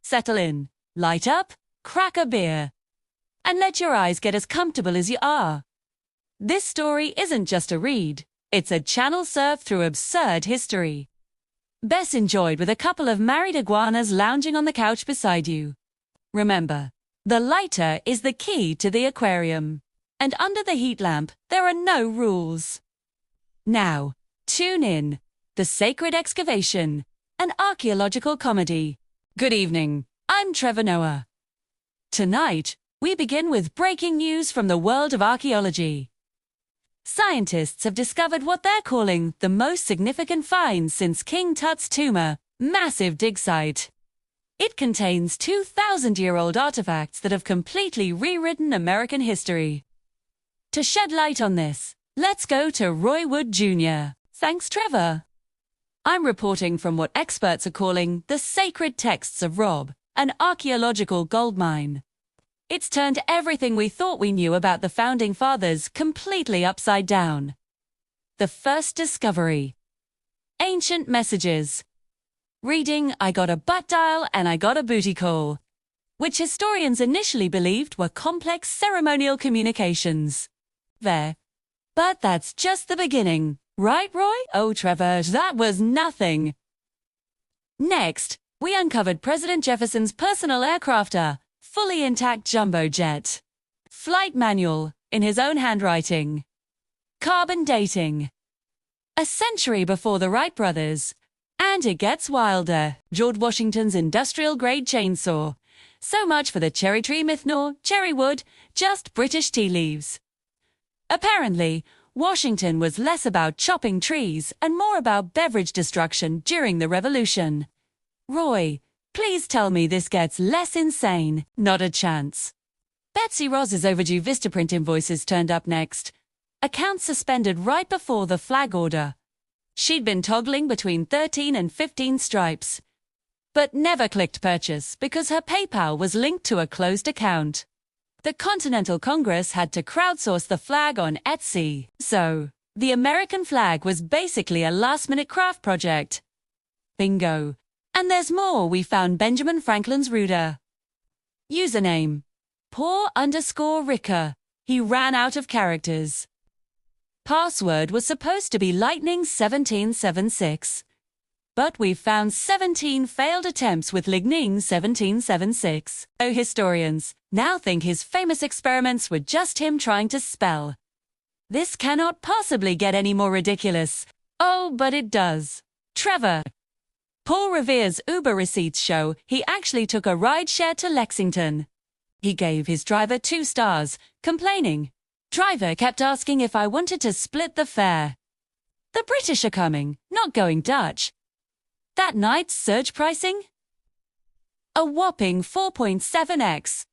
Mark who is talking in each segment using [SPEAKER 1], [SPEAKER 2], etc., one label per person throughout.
[SPEAKER 1] Settle in, light up, crack a beer, and let your eyes get as comfortable as you are. This story isn't just a read, it's a channel surf through absurd history. Best enjoyed with a couple of married iguanas lounging on the couch beside you. Remember, the lighter is the key to the aquarium, and under the heat lamp, there are no rules. Now, tune in. The Sacred Excavation, an archaeological comedy. Good evening, I'm Trevor Noah. Tonight, we begin with breaking news from the world of archaeology. Scientists have discovered what they're calling the most significant find since King Tut's Tumor, massive dig site. It contains 2,000-year-old artifacts that have completely rewritten American history. To shed light on this, let's go to Roy Wood Jr. Thanks, Trevor. I'm reporting from what experts are calling the sacred texts of Rob, an archaeological goldmine. It's turned everything we thought we knew about the Founding Fathers completely upside down. The first discovery. Ancient messages. Reading I got a butt dial and I got a booty call, which historians initially believed were complex ceremonial communications. But that's just the beginning. Right, Roy? Oh, Trevor, that was nothing. Next, we uncovered President Jefferson's personal aircrafter, fully intact jumbo jet. Flight manual, in his own handwriting. Carbon dating. A century before the Wright brothers. And it gets wilder. George Washington's industrial-grade chainsaw. So much for the cherry tree myth nor cherry wood, just British tea leaves. Apparently, Washington was less about chopping trees and more about beverage destruction during the Revolution. Roy, please tell me this gets less insane. Not a chance. Betsy Ross's overdue Vistaprint invoices turned up next. Accounts suspended right before the flag order. She'd been toggling between 13 and 15 stripes, but never clicked purchase because her PayPal was linked to a closed account. The Continental Congress had to crowdsource the flag on Etsy, so the American flag was basically a last-minute craft project. Bingo. And there's more. We found Benjamin Franklin's Ruder. Username. Poor_Ricker. He ran out of characters. Password was supposed to be Lightning 1776. But we've found 17 failed attempts with Lightning 1776. So historians now think his famous experiments were just him trying to spell. This cannot possibly get any more ridiculous. Oh, but it does. Trevor. Paul Revere's Uber receipts show he actually took a rideshare to Lexington. He gave his driver 2 stars, complaining. Driver kept asking if I wanted to split the fare. The British are coming, not going Dutch. That night's surge pricing? A whopping 4.7x.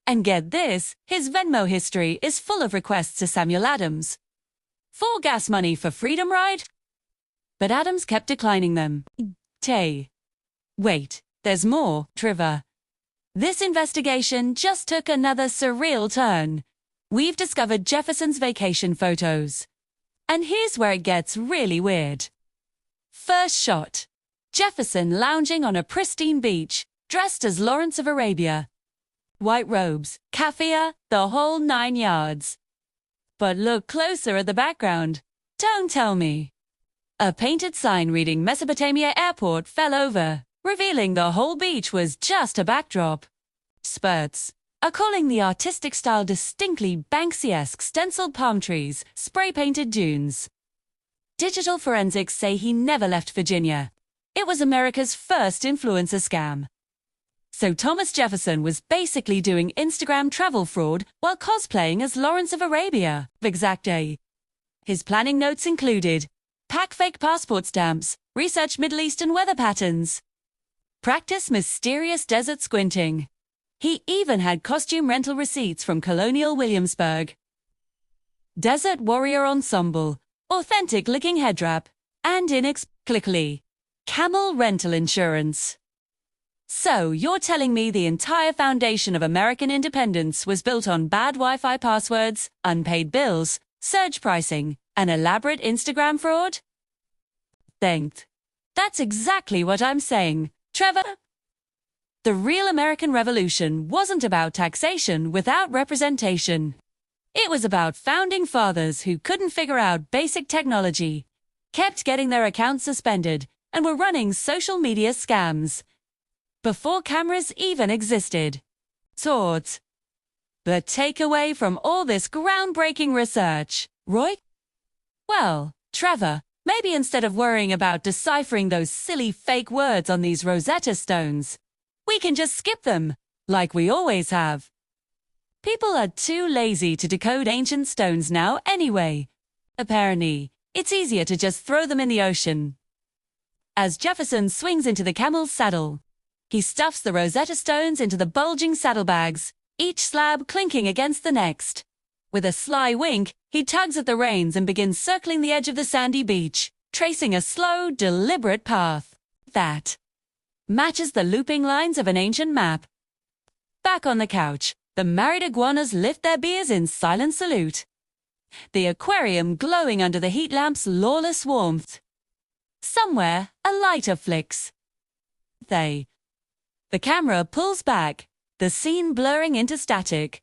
[SPEAKER 1] And get this, his Venmo history is full of requests to Samuel Adams. For gas money for Freedom Ride? But Adams kept declining them. Wait, there's more, Trevor. This investigation just took another surreal turn. We've discovered Jefferson's vacation photos. And here's where it gets really weird. First shot. Jefferson lounging on a pristine beach, dressed as Lawrence of Arabia. White robes, kaffir, the whole 9 yards. But look closer at the background. Don't tell me. A painted sign reading Mesopotamia Airport fell over, revealing the whole beach was just a backdrop. Spurts are calling the artistic style distinctly Banksy-esque stenciled palm trees, spray-painted dunes. Digital forensics say he never left Virginia. It was America's first influencer scam. So Thomas Jefferson was basically doing Instagram travel fraud while cosplaying as Lawrence of Arabia. Exact day. His planning notes included pack fake passport stamps, research Middle Eastern weather patterns, practice mysterious desert squinting. He even had costume rental receipts from Colonial Williamsburg. Desert Warrior Ensemble, authentic licking headwrap, and inexplicably, camel rental insurance. So, you're telling me the entire foundation of American independence was built on bad Wi-Fi passwords, unpaid bills, surge pricing, and elaborate Instagram fraud? Thanked. That's exactly what I'm saying, Trevor. The real American Revolution wasn't about taxation without representation. It was about founding fathers who couldn't figure out basic technology, kept getting their accounts suspended, and were running social media scams before cameras even existed. Thoughts. The takeaway from all this groundbreaking research, Roy? Well, Trevor, maybe instead of worrying about deciphering those silly fake words on these Rosetta Stones, we can just skip them, like we always have. People are too lazy to decode ancient stones now anyway. Apparently, it's easier to just throw them in the ocean. As Jefferson swings into the camel's saddle, he stuffs the Rosetta Stones into the bulging saddlebags, each slab clinking against the next. With a sly wink, he tugs at the reins and begins circling the edge of the sandy beach, tracing a slow, deliberate path that matches the looping lines of an ancient map. Back on the couch, the married iguanas lift their beers in silent salute, the aquarium glowing under the heat lamp's lawless warmth. Somewhere, a lighter flicks. The camera pulls back, the scene blurring into static,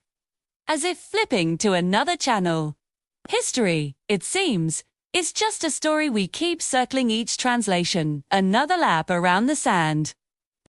[SPEAKER 1] as if flipping to another channel. History, it seems, is just a story we keep circling each translation, another lap around the sand.